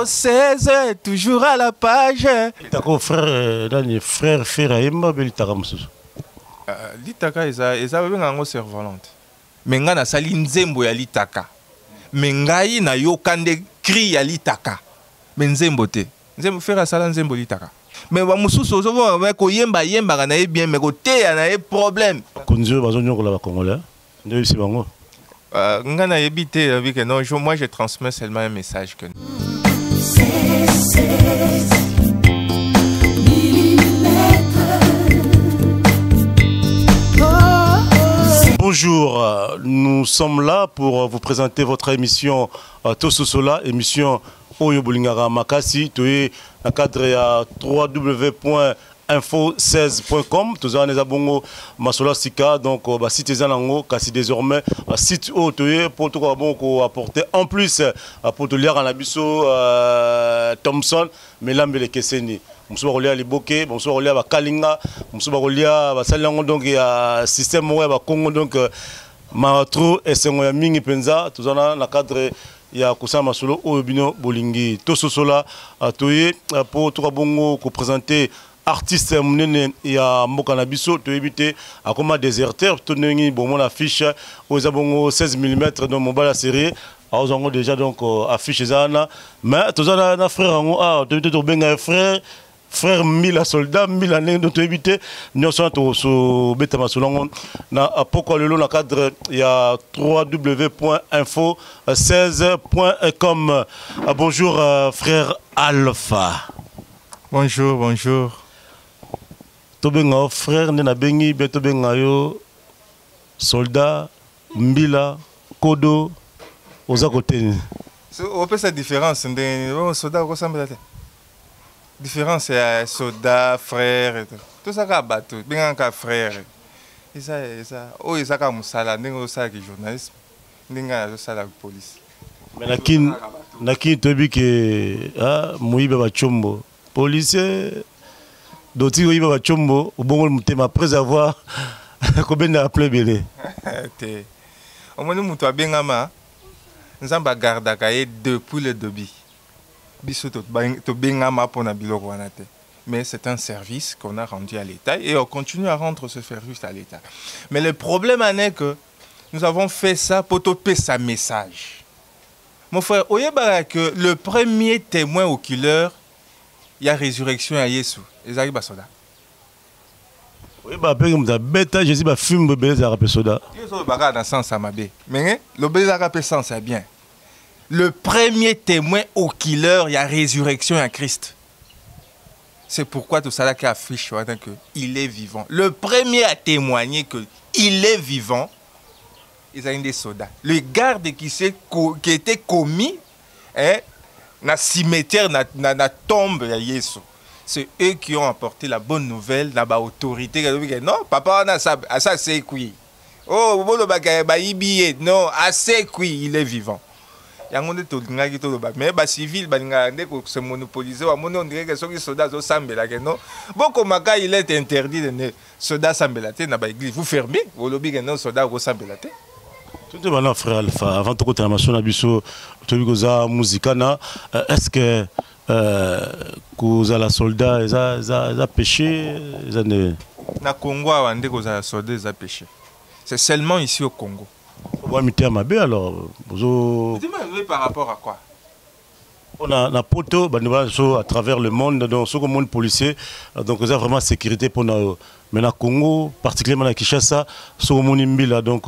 16, toujours à la page. Litako frère, frère Aïma, Litaka Moussou. Litaka, ils avaient un cerf-volante. Mais nga na sali nzembo ya litaka. Mais ngai na yo kande cri ya litaka. Mais nzembo te. Nzembo frère sala nzembo litaka. Mais wa mususu so va ko yemba yemba na bien mais ko te na e problème. Konzo bazonyo ko la congolais. Nde si bango. Nga na yebité avec non, moi je transmets seulement un message que Bonjour, nous sommes là pour vous présenter votre émission Tososola, émission Oyo Bolingara Makasi, dans le cadre à www.info16.com. Tous les abonnés Masola Sika, donc site Zanango, kasi désormais site haute pour tout apporter en plus pour tout lire en abisso Thompson, mais là mais les Kesseni. Bonsoir Olia Liboke, bonsoir Olia Kalinga, bonsoir Olia Basalango donc il y a système ouais Congo donc Maratro et Sengoya Mingi Penza, tous dans le cadre il y a Kusama Solo Obino Bolingi Tososola atoye pour tout bongo ko présenter artiste munene ya mboka na biso to éviter akoma déserteur to nengi bon mon affiche aux abongo 16 mm dans mobile série aux ango déjà donc affiche zana mais tous na frère ngo to benga frère 1000 soldats 1000 années de éviter nous sommes au beta masolongo na pourquoi le na cadre il y a www.info16.com. Bonjour frère Alpha. Bonjour, bonjour. Tobenga frère na bengi beto benga yo soldat mbila kodo oza côté. On peut cette différence de soldat ressemble à différence c'est soldat frère tout ça ka bateau benga ka frère. Et ça oh ça ka musala ndingo ça ki journaliste ndinga zo sala police. Mais nakin tobi ke muiba ba chombo policier Doti oyiba ba chombo ubongo mutema après avoir kobenda appelé belé te omoni mutu abengama nzamba garda kaye depuis le début biso to bengama pona biloko wana te mais c'est un service qu'on a rendu à l'État et on continue à rendre ce service à l'État. Mais le problème est que nous avons fait ça pour topper sa message. Mon frère, oyeba que le premier témoin au killer il y a résurrection à Yesu. Les arrivent à soda. Oui, bah, bêta, je dis, bah, film de bébé, ça rappelle soda. Ils sont dans le sens à ma bé. Mais le bébé, ça rappelle sens, c'est bien. Le premier témoin au killer, il y a résurrection à Christ. C'est pourquoi tout ça là qui affiche qu'il est vivant. Le premier à témoigner qu'il est vivant, ils ont des soldats. Le garde qui était commis, dans le cimetière, dans la tombe de Yesu. C'est eux qui ont apporté la bonne nouvelle, la autorité. Non, papa, ça c'est quoi? Oh, non, assez quoi, il est vivant. Il y a un monde mais les civils se monopoliser. On dirait que les soldats sont sambela. Bon, comme il est interdit de soldats sambela dans l'église, vous fermez, vous lobby que les soldats sont sambela. Tout est maintenant, frère Alpha. Avant de continuer à la mission, tu as musicana. Est-ce que vous avez soldat, ils ont péché? Na Congo, vous avez soldat, ils ont péché. C'est seulement ici au Congo. Vous avez mis à ma bé alors? Dis-moi par rapport à quoi? On a poto à travers le monde, donc ce monde policier, donc vous avez vraiment sécurité pour nous. Mais na Congo, particulièrement à Kinshasa, ce monde imbila donc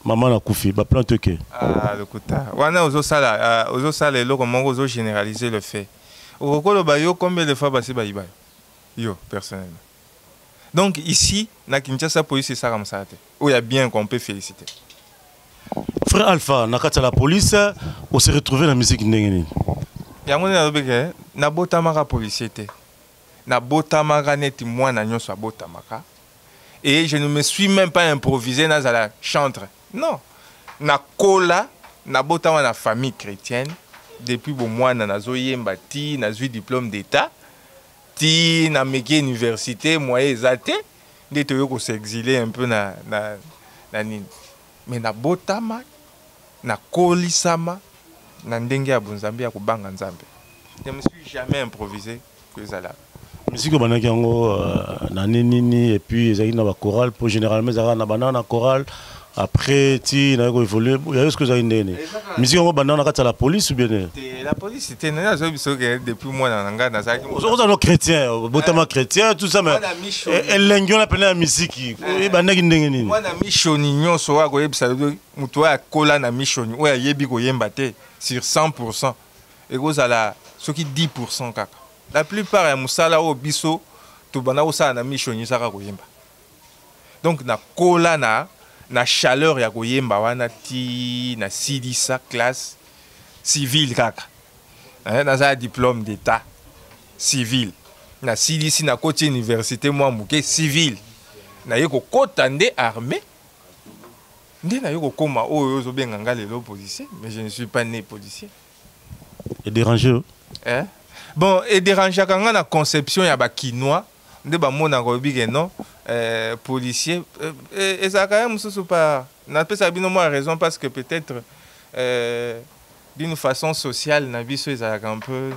maman na koufi, ba plan toke. Ah le kota. Wana ozo sala le comment ozo généraliser le fait. Au Congo yo combien de fois passé ba iba? Yo personnellement. Donc ici, na Kinshasa police c'est ça comme ça. Où il y a bien qu'on peut féliciter. Frère Alpha, na kata la police, on s'est retrouvé dans la musique ndengeni. Yango na lobeke na botamaka policier te. Na botamaka neti mwana nyonso abotamaka. Et je ne me suis même pas improvisé dans la chantre. Non. Na kola, na bota na famille chrétienne. Depuis bon mois, na zoyemba ti, na zui diplôme d'état. Ti, na meke université, moi ezate. Nde toyo ko s'exiler un peu na nini. Mais na bota ma, na koli sama, na ndenge ya bonzambe ya kubanga nzambe. Je ne me suis jamais improvisé que ça là. Musique banaki yango na nini et puis ezaki na ba chorale pour généralement ezaka na banana chorale après ti na ko évoluer il y a ce que ça indene musique yango banana kata la police ou bien la police c'était na zo biso que depuis moi na nga na zaki on est chrétien botama chrétien tout ça mais elengi na pena musique e banaki ndenge nini moi na mishoni nyonso wa ko yebisa muto ya kola na mishoni o ya yebi ko yemba te sur 100% et ko zala soki 10% kaka. La plupart ya musala o biso to bana osala na mishoni saka ko yemba. Donc na kola na chaleur ya koyemba wana ti na sidisa classe civile kaka. Na za diplôme d'état civil. Na sidisi na koti université moi muke civil. Na yeko kota nde armée. Nde na yeko koma oyo zo benga ngale l'opposition, mais je ne suis pas né policier. Et dérangé hein? Bon, et déranger quand on a conception ya ba kinois, nde ba mona ko bige non policier et ça quand même sous pas n'a pas ça bien moi raison parce que peut-être d'une façon sociale na biso ils a un peu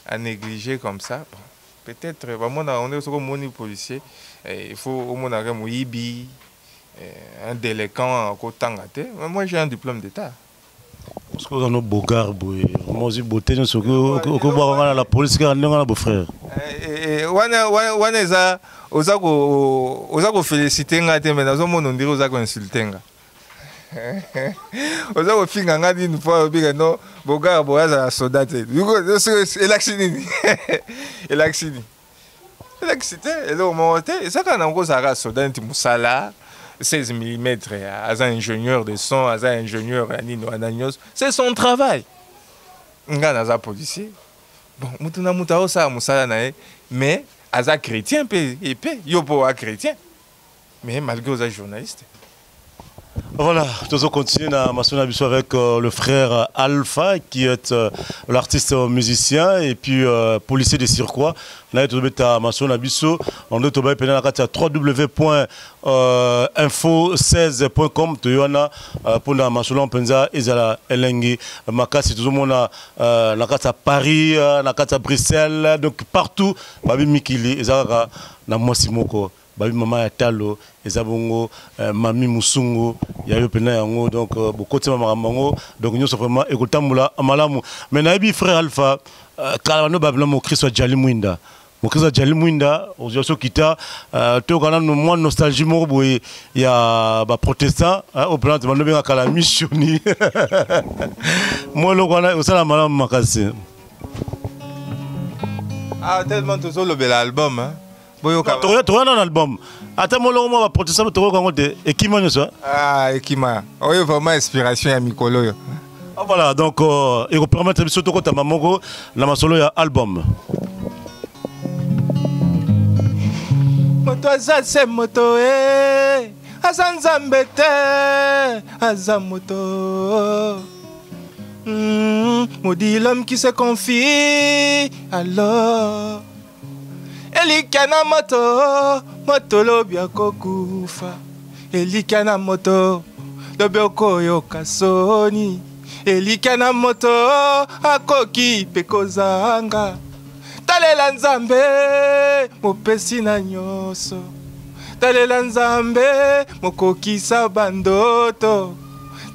à négliger comme ça. Bon, peut-être ba mona on est sur moni policier il faut au mona ka muibi un délinquant ko tangate. Moi j'ai un diplôme d'état. Parce que vous avez un beau garbe, moi aussi beauté, nous sommes au la police qui a un beau frère. Waneza, osako féliciter ngate, mais dans un monde on dirait osako insulter nga. Osako finga ngati une fois biga no, beau garbe oza soldat. Du coup, elaxini, elaxini, elaxité, et là au moment et ça quand on cause à soldat musala. 16 mm, à un ingénieur de son, à un ingénieur Nino Ananios, c'est son travail. Nga naza policier. Bon, mutuna mutao sa musala nae, mais à un chrétien épais, yopo a chrétien. Mais malgré aux journalistes. Voilà, nous allons continuer à Massonabiso avec le frère Alpha qui est l'artiste musicien et puis policier de circuit. Là, nous sommes à Massonabiso. On est à www.info16.com. Tu as pour la Massonan Penza Ezala Elengi Makasi tout le monde à Paris, à Bruxelles, donc partout. Babi Mikili Ezara na Mosimoko. Babi mama ya talo ezabongo mami musungu ya yo pena yango donc bokote mama mango donc nous sommes vraiment ekotambula amalamu mais naibi frère Alpha kala no babla mo Christ Jali Mwinda mo Christ Jali Mwinda ozo kita to kana no mo nostalgie mo boye ya ba protestant au plan de benga kala missioni mo lo kana osala malamu makasi ah tellement tout le bel album hein. Tu as un album. Attends, moi, je vais protester. Tu as Ekima, ça? Ah, Ekima. Oui, vraiment inspiration à Mikolo. Ah, voilà, donc, il va permettre de surtout quand maman la solo album. Moto azase moto eh, azanzambete, azamoto. Maudit l'homme qui se confie alors. Elikana moto, moto lobiako kufa. Elikana moto, lobiako yokasoni. Elikana moto, akoki pekozanga. Talela nzambe, mopesi na nyoso. Talela nzambe, mokokisa bandoto.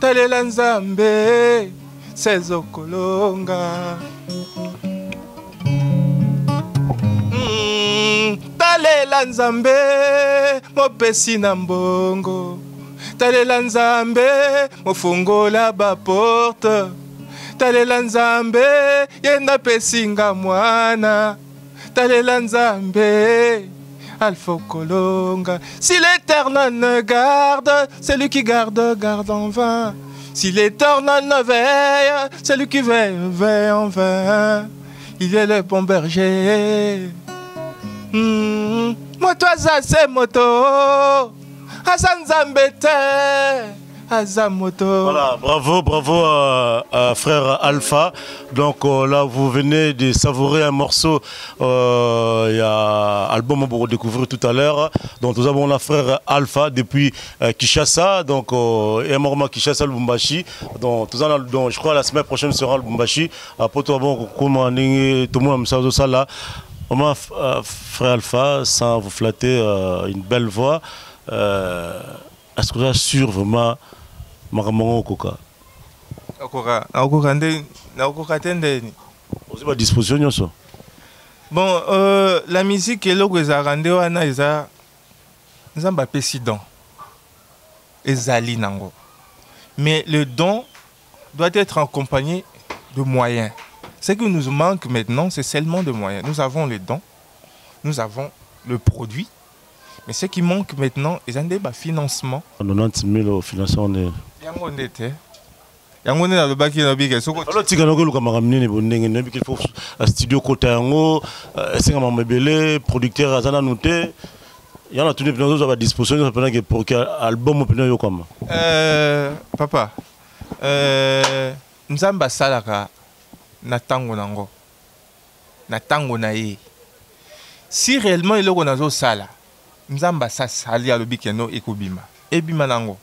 Talela nzambe, sezo kolonga. Talela nzambe mopesi na mbongo. Talela nzambe mofungola ba porte. Talela nzambe yenda pesinga mwana. Talela nzambe Alpha Kolonga. Si l'Éternel ne garde, celui qui garde garde en vain. Si l'Éternel ne veille, celui qui veille veille en vain. Il est le bon berger. moto aza se moto aza nzambe te aza moto. Voilà, bravo, bravo frère Alpha. Donc là, vous venez de savourer un morceau. Il y a un album pour découvrir tout à l'heure. Donc nous avons la frère Alpha depuis Kinshasa. Donc et un moment Kinshasa Lubumbashi. Donc je crois la semaine prochaine sera Lubumbashi. Pour tout le monde, tout le monde ça là. Frère Alpha, sans vous flatter, une belle voix. Est-ce que vous assure vraiment Maramongo Koka? Vous avez disposition? Bon, la musique est là où ils ont rendu un président. Mais le don doit être accompagné de moyens. Ce qui nous manque maintenant, c'est seulement de moyens. Nous avons les dons, nous avons le produit. Mais ce qui manque maintenant, ils ont des financements. 90 000 au financement. Studio Kotango, producteur Azana Nouté. Il y en a tous les gens à disposition pour que l'album papa, Nzamba Salaka na tango nango. Na tango na ye. Si réellement il est dans sala, Nzamba sa sali à l'obikeno ekobima. Ebima nango.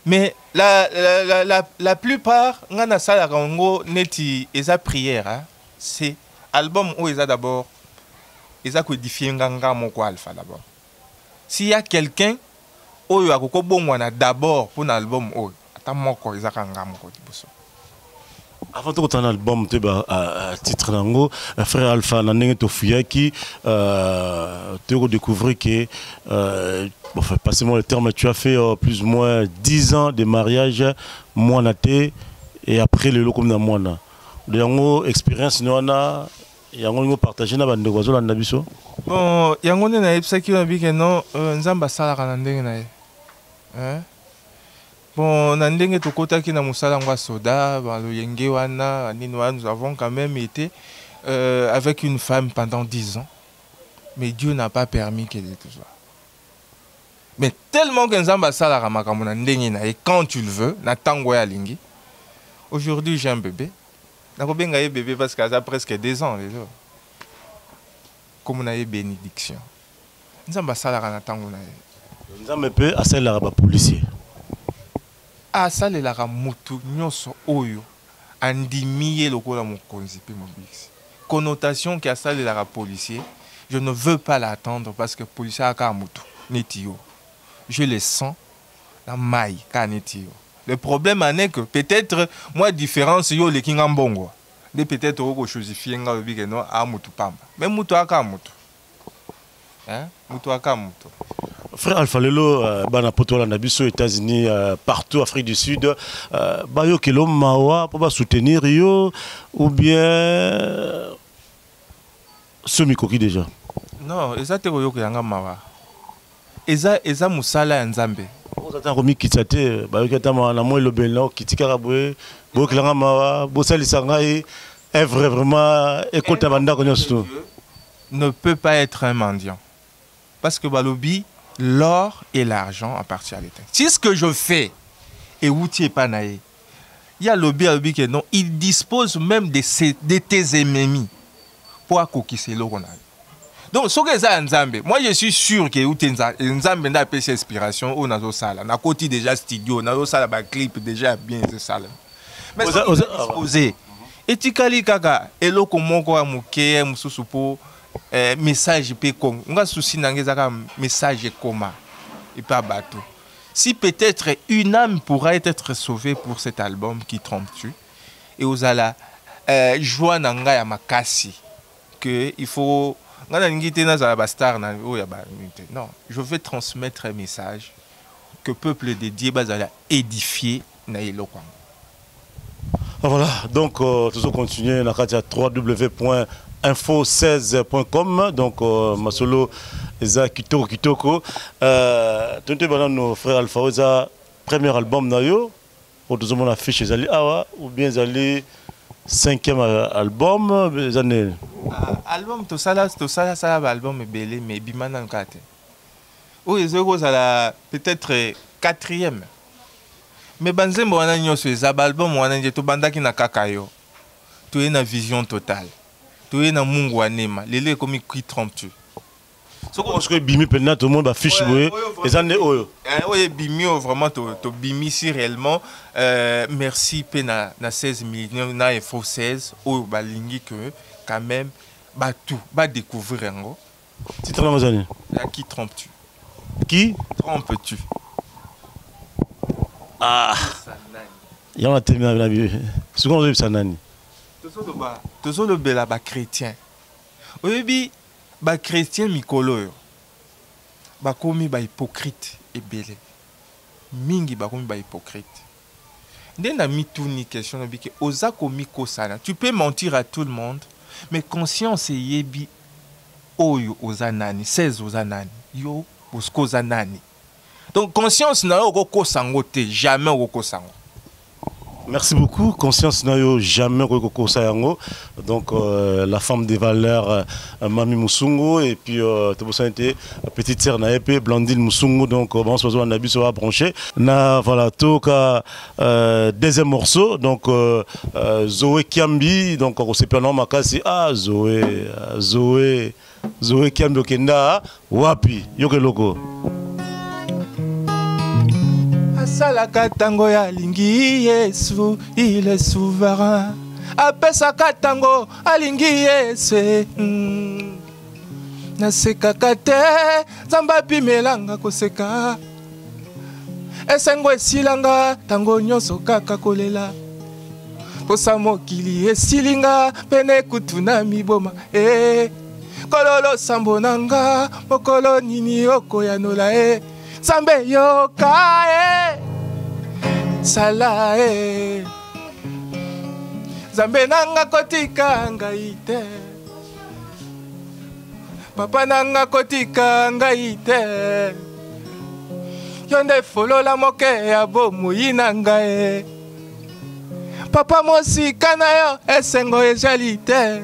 Mais la plupart, ngana sala kango neti eza prière, c'est album où ils a d'abord, ils a codifié nganga moko alpha d'abord. S'il y a quelqu'un où il a kokobongwana d'abord pour l'album où, attends moko ils a kanga moko diboso. Avant de un album, titre nango, frère Alpha Nanenge Tofuyaki, tu as découvert que, passez-moi le terme, tu as fait plus ou moins 10 ans de mariage, moinaté, et après le locom na moina. De expérience noana, yango partagé na bande gozo la nabiso. Bon, yango na epsaki na bike non, nzamba sala kana ndenge na ye. Hein? Bon, nandenge tokotaki na musala ngwa soda, le yenge wana, nous avons quand même été avec une femme pendant 10 ans. Mais Dieu n'a pas permis qu'elle ait tout ça. Mais tellement que nzamba sala makambo na ndenge na et quand tu le veux, na tango ya lingi. Aujourd'hui, j'ai un bébé. Nakobenga ye bébé parce qu'elle a presque 2 ans déjà. Comme na ye bénédiction. Nzamba sala na tango na ye. Nzamba pe asala ba policier. Asalelaka mutu nyonso oyo andimiye lokola mokonzi pe mobiksi. Connotation qui asalelaka policier, je ne veux pas l'attendre parce que policier aka mutu neti yo. Je le sens la maille ka neti yo. Le problème en est que peut-être moi différence yo le kinga mbongo. Mais peut-être oko chosifier nga lobike no a mutu pamba. Mais mutu aka mutu. Hein? Mutu aka mutu. Frère Alpha Lelo, bana poto na biso États-Unis, partout Afrique du Sud, bayo kelo mawa pour soutenir yo ou bien semi koki déjà. Non, ezate ko yanga mawa. Eza musala ya Nzambe. Vous attend komi kitsate, bayo ketama na moi lobelo kitika boye, bo klanga mawa, bo salisa ngai est vraiment écoute banda ko nyosto. Ne peut pas être un mendiant. Parce que balobi l'or et l'argent appartiennent à l'État. Si ce que je fais est outil panaï, il y a lobby que non, il dispose même de tes ennemis pour accoquisser l'eau qu'on a. Donc, ce que ça Nzambe, moi je suis sûr que Nzambe n'a pas cette inspiration au nazo sala, na côté déjà studio, nazo sala ba clip déjà bien ce sala. Mais ça disposé. Et tikali kaka, elo komoko amuke mususu po message pe comme on a souci n'angezaka message comment et pas bateau. Si peut-être une âme pourra être sauvée pour cet album qui trompe-tu et aux ala joie nanga ya makasi que il faut non, je veux transmettre un message que peuple dédié bazala édifier na yeloko. Voilà, donc toujours continuer na katia www.info16.com donc masolo eza kitoko tonte bana nos frères Alpha eza premier album na yo pour tout le monde affiche ezali awa ou bien ezali 5e album, les années. Album, tout ça, album est belé, mais Bimana Nkate. Oui, peut-être 4e. Mais Banzembo, on a un album, on a un album qui na kakayo. Tu es une vision totale. Tu es un mungu anema. Lélé comme qui trompe-tu. Parce que Bimi, tout le monde va fiche, les années. Oui, Bimi, vraiment, tu Bimi si réellement. Merci, na 16 millions, na FO 16, ou balingi que quand même, bah tout, bah découvrir un gros. Titre dans les années. Qui trompes-tu? Qui trompes-tu? Ah, il y a un thème dans la vie. Second, c'est Sanani. Toujours le bel chrétien. Oui, ba chrétien mikolo ba komi ba hypocrite ebele mingi ba komi ba hypocrite ndena mituni question na biki oza komi kosana tu peux mentir à tout le monde mais conscience yebi oyo oza nani 16 oza nani yo bosko oza nani donc conscience na yo ko sango te jamais ko sango. Merci beaucoup. Conscience n'a jamais recours ça yango. Donc la femme des valeurs Mami Musungu et puis petite sœur Naepe Blandine Musungu. Donc bon ce on a bu sur branché. Na voilà tout cas deuxième morceau donc Zoé Kiambi donc on sait pas non makasi Zoé Kiambi Kenda wapi yoke loko. Asalaka tango ya lingi Yesu, il est souverain. Apesaka tango alingi Yesu. Nasekaka te, Nzamba pimelanga koseka. Esengo esilanga, tango nyonso kaka kolela. Posa mokili esilinga, pene kutuna miboma. Kololo sambonanga, mokolo nini okoyanola Sambe yoka sala Zambe nanga kotika ngai te Papa nanga kotika ngai te Yonde folola moke ya bomoi na ngai Papa mosika na yo esengo ezali te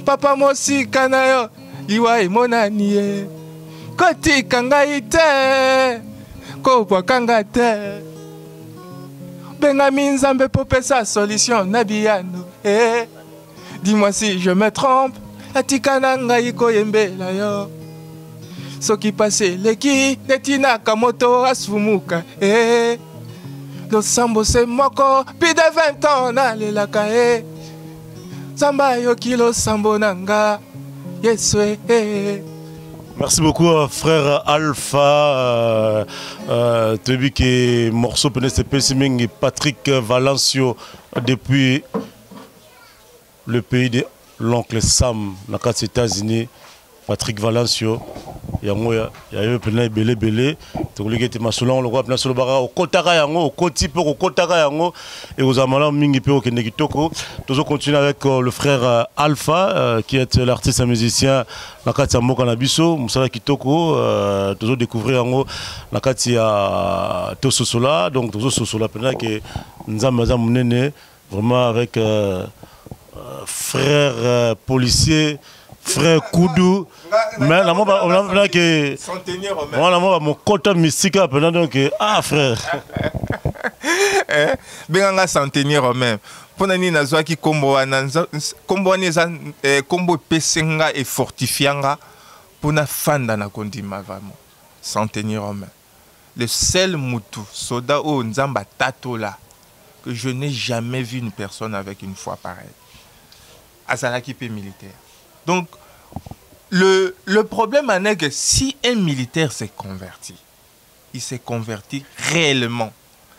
Papa mosika na yo liwa emonani ye Kotika ngai te, kobwakanga te Bengamin Nzambe popesa solution na biyano Dis-moi si je me trompe, atika na ngai koyembela yo Soki pase leki, netina kamoto asumuka Losambo se moko, pi de 20 ans nalelaka Zamba yo kilo sambo nanga, Yeswe Merci beaucoup frère Alpha Tebi qui morceau peut-être Pessiming Patrick Valencio depuis le pays de l'oncle Sam dans les États-Unis. Patrick Valencio yango ya yo pena belé to liki te masolo on le voit pena solo bara o kotaka yango o koti pe o kotaka yango et aux amala mingi pe o kende kitoko toujours continuer avec le frère Alpha qui est l'artiste et musicien na kati ya mboka na biso musala kitoko toujours découvrir yango na kati ya tososola donc toujours sosola pena que nzamba za munene vraiment avec frère policier frère Koudou, mais on a que mon côté mystique donc frère. Benga centenaire romain. Pona ni nazwa ki kombo ananza kombo neza kombo pesenga et fortifianga pona fanda na kondima vraiment. Centenaire romain. Le seul mutu soda o nzamba tatola que je n'ai jamais vu une personne avec une foi pareille. Azalaki pe militaire. Donc, le problème est que si un militaire s'est converti, il s'est converti réellement.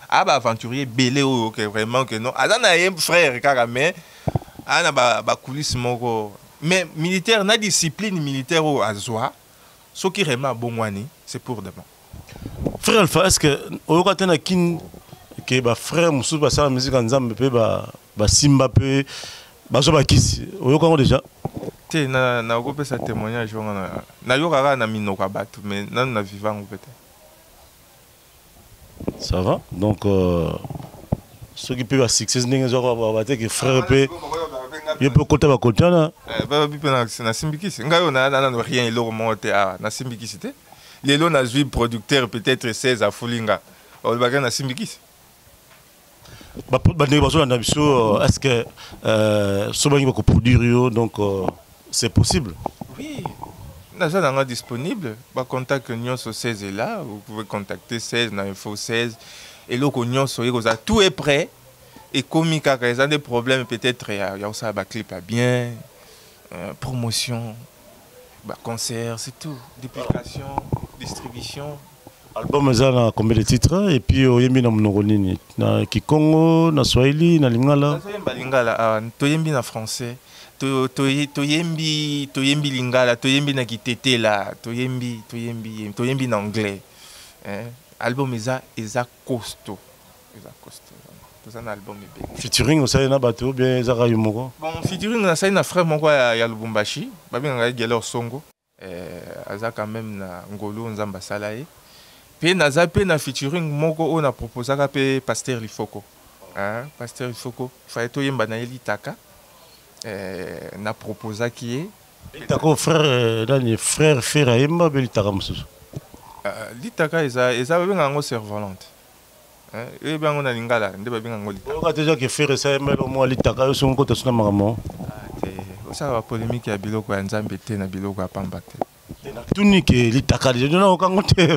Ah bah aventurier belé ou que vraiment que non. Ah ça n'a un frère carrément. Ah n'a ba coulisse moko. Mais militaire na discipline militaire au azwa. Ce qui vraiment bon wani, c'est pour demain. Frère Alpha, est-ce que au côté na kin que ba frère musu ba sa musique en Nzambe pe ba simba pe ba kisi. Au comment déjà? Na okope sa témoignage na yokaka na minoka bato mais nanu na vivant peut-être. Ça va donc ceux qui peuvent succès n'engagent que frère pe il peut côté ba côté là ba bi pena na simbikisi ngayo na rien elo monte a na simbikisi te lelo na jui producteur peut-être 16 à Fulinga o ba na simbikisi ba ne ba na biso est-ce que so ba ngi ko produire donc c'est possible. Oui, nous sommes disponible. Bah, contact Nyonso 16 est là. Vous pouvez contacter 16, dans Info 16. Et là, tout est prêt. Et comme il y a des problèmes, peut-être, il y a aussi un clip bien, promotion, concert, c'est tout. Duplication, distribution. Album est combien de titres? Et puis, il y a na Kikongo, na Swahili, na Lingala. Na français. Toyembi lingala, toyembi na kitetela, toyembi na anglais. Album eza costaud. C'est un album ébé. Featuring au na bateau bien zara yumoko. Bon, featuring na sai na frère moko ya Lubumbashi, babi nga gelo songo. Aza quand même na ngolo nzamba salaye. Puis naza pe na featuring moko on a proposé ka pe Pasteur Lifoko. Pasteur Lifoko, fallait toyemba na elitaka. Na proposé qui est litaka frère dans frère aimba litaka mususu litaka eza benga ngo servolante et ben on a lingala nde ba benga ngo litaka on a déjà que frère ça aimba au moins litaka yo son côté suna makamo ça va polémique ya biloko ya nzambe te na biloko ya pamba te na tunike litaka déjà na okango te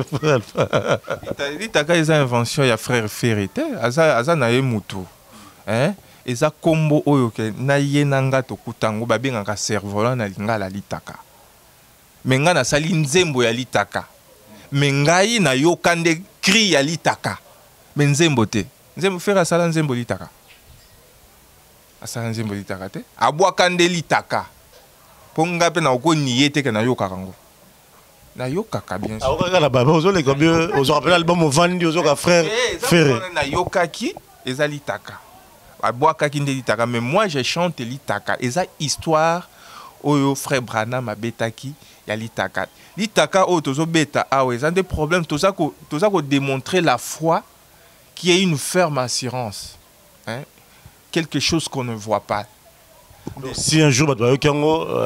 litaka eza invention ya frère Ferrete aza na ye mutu eza kombo oyo ke na ye nanga tokutango babengaka cerf-volant na lingala litaka menga na sali nzembo ya litaka mengai na yokande cri ya litaka mais nzembo te nzembo fera sala nzembo litaka asala nzembo litaka te abwakande litaka ponga pe na okoni yete ke na yokaka ngo na yokaka bien sûr okaka na baba ozo le combien ozo rappelle album au vandi ozo ka frère Ferré na yokaki eza litaka mais moi je chante litaka eza histoire oyo frère Branham abetaki ya litaka oyo tozo beta awe eza des problèmes tout ça ko démontrer la foi qui est une ferme assurance quelque chose qu'on ne voit pas. Si un jour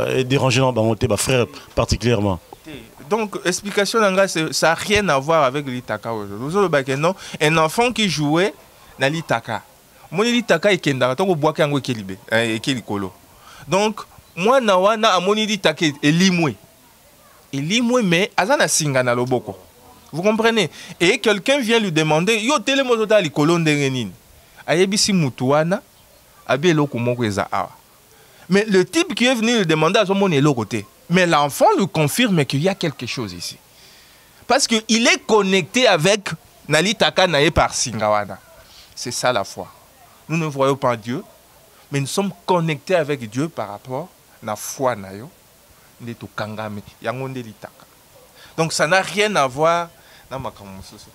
est dérangé dans bangoté frère particulièrement donc explication ça n'a rien à voir avec litaka non un enfant qui jouait na litaka moni litaka ekenda tango bwaka yango ekelibe ekelikolo donc moi na wana amoni litaka elimwe mais azana singa na loboko vous comprenez et quelqu'un vient lui demander yo tele mozota likolo ndenge nini ayebisi mutu wana abi eloko moko eza awa mais le type qui est venu lui demander à son mon eloko te mais l'enfant lui confirme qu'il y a quelque chose ici parce que il est connecté avec na litaka na ye par singa wana c'est ça la foi. Nous ne voyons pas Dieu, mais nous sommes connectés avec Dieu par rapport à la foi. Donc ça n'a rien à voir.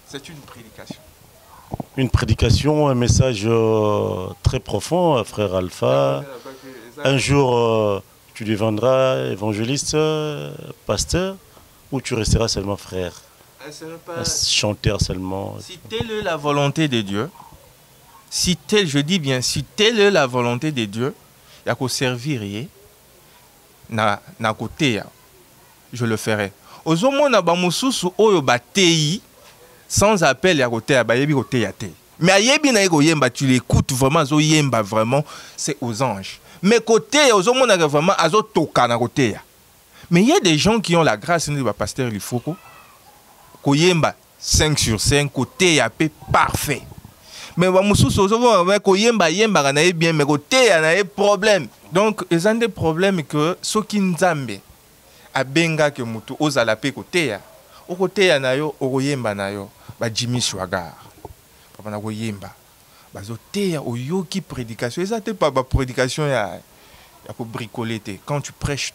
C'est une prédication. Une prédication, un message très profond, frère Alpha. Un jour, tu deviendras évangéliste, pasteur, ou tu resteras seulement frère, chanteur seulement. Si telle est la volonté de Dieu, si telle, je dis bien, si telle est la volonté de Dieu, il y a qu'au servir, na côté, je le ferai. Ozomo na bamususu oyo batei sans appel ya côté ba yebi côté ya te. Mais ayebi na ego yemba tu l'écoutes vraiment zo yemba vraiment c'est aux anges. Mais côté ozomo na vraiment azo toka na côté ya. Mais il y a des gens qui ont la grâce de pasteur Lifoko ko yemba 5 sur 5 côté ya pe parfait. Mais bamususu ozomo ko yemba na bien mais côté ya na problème. Donc ils ont des problèmes que soki nzambe abenga ke mutu ozala pe koteya okoteya nayo okoyemba nayo ba Jimmy Swaggart papa na koyemba bazoteya oyoki prédication ezate pas ba prédication ya ko bricoler te quand tu prêches.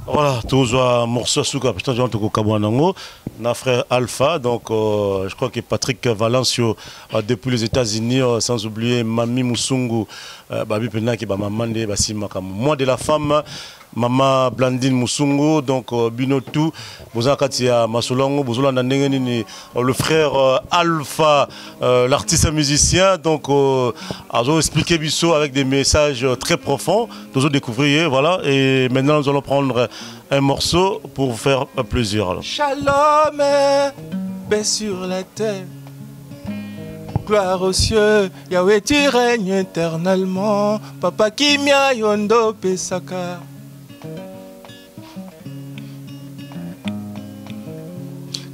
Voilà, tous un morceau souka putain gens toko kabwanango na frère Alpha donc je crois que Patrick Valencio depuis les États-Unis sans oublier Mami Musungu babi pena ki ba mamande basima comme moi de la femme Maman Blandine Musungo, donc Binotou, Bozakatia Masolongo, Bozolanda Nengenini, le frère Alpha, l'artiste musicien, donc a expliqué Bisso avec des messages très profonds, nous allons découvrir, voilà, et maintenant nous allons prendre un morceau pour faire plaisir. Alors. Shalom, paix sur la terre, gloire aux cieux, Yahweh tu règnes éternellement, Papa Kimia Yondo Pesaka.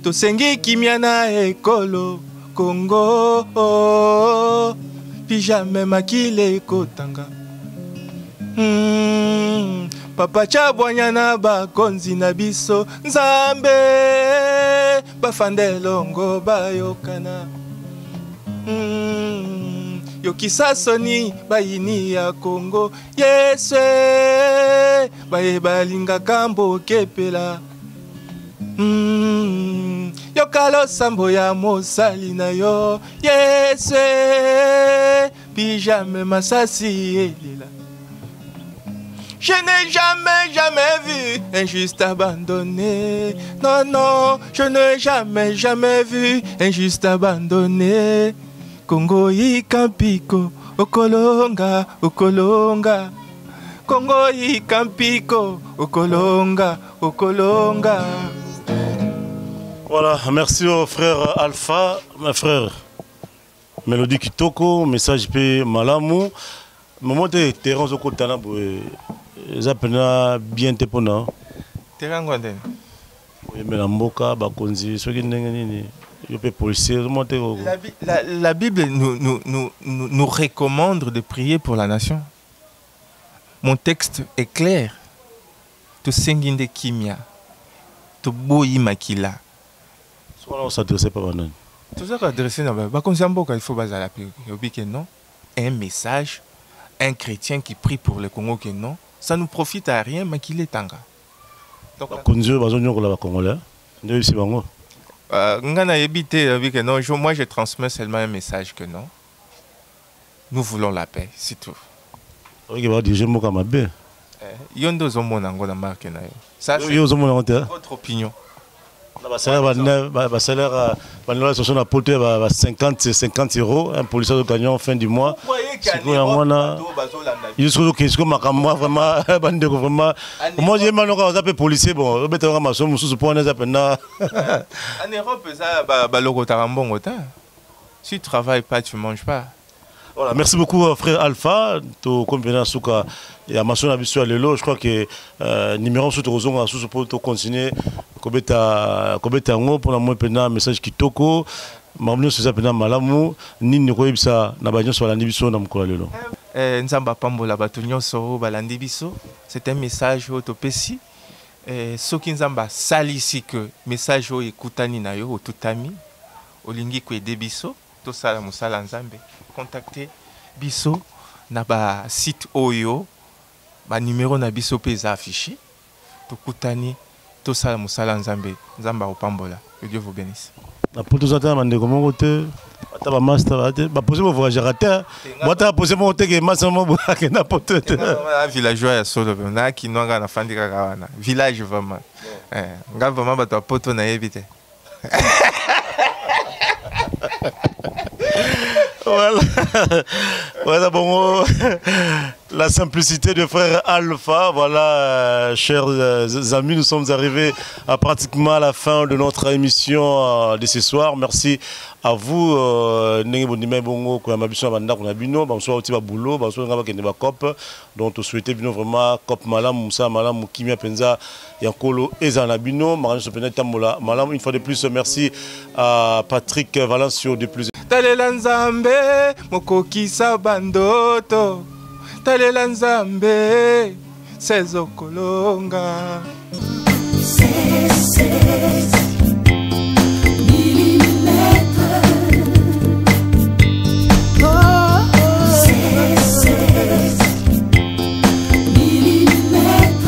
Tosengi kimia na ekolo Congo Pi jamais makile ekotanga Papa chabwanya na bakonzi na biso Nzambe bafandelongo bayokana Yokisa soni bayini ya Congo Yeswe baye balinga kambo kepela Yokalo sambo ya mosali na yo Yeswe Pi jamais masasi elela Je n'ai jamais vu un juste abandonné Non, non, je n'ai jamais vu un juste abandonné Congo ikampiko, okolonga, okolonga Congo ikampiko, okolonga, okolonga Voilà, merci au frère Alpha, mon frère. Mélodie Kitoko, message P Malamu. Moment de terrain au côté de Zapena bien tepona. Terrain Gwanden. Oui, mais la Mboka, Bakonzi, ceux qui n'ont pas policier, la Bible nous recommande de prier pour la nation. Mon texte est clair. Tu singinde kimia, tu boyi makila. On s'adresse pas maintenant. Tout ça adressé dans il faut baser la que non. Un message, un chrétien qui prie pour le Congo que non, ça nous profite à rien mais qu'il est tanga. Donc Congolais. Moi je transmets seulement un message que non. Nous voulons la paix, c'est tout. Yondo zomo nango na marque na yo. Ça c'est votre opinion. Salaire 50 euros, un policier de gagnant fin du mois. Il se trouve que c'est vraiment moi j'ai mal au policier bon en Europe si tu travailles pas tu manges pas. Voilà, merci beaucoup frère Alpha. Tu comprends souka ya mason abiso lelo, je crois que numéro sur Tozonga sous pour continuer kobeta ngo pour la moi pena message kitoko mamno ça pena malamu nini ko yebisa na banyo so balandi biso na mkola lelo. Nzamba pambola bato nyonso balandi biso, c'est un message au topesi soki nzamba salisi que message o ekutani na yo otutami olingi ko ede biso to sala musala nzambe contacter biso na ba site oyo ba numéro na biso pe za affiché to kutani to sala musala nzambe nzamba opambola que Dieu vous bénisse. Pour tous attendre mande comment côté ata ba master ba poser mon voyage raté moi ta poser mon côté que master mo que na pote villageois ya solo na ki noanga na fandika kawana village vraiment nga vraiment ba to poto na éviter. Voilà, voilà bon, la simplicité de frère Alpha. Voilà, chers amis, nous sommes arrivés à pratiquement la fin de notre émission de ce soir. Merci à vous. Donc, vous souhaitez vraiment Cop Malam, Moussa Malam, Kimia Penza, Yankolo et Zanabino. Une fois de plus, merci à Patrick Valencio de plus. Talela nzambe mokokisa bandoto talela nzambe sezo kolonga Millimètres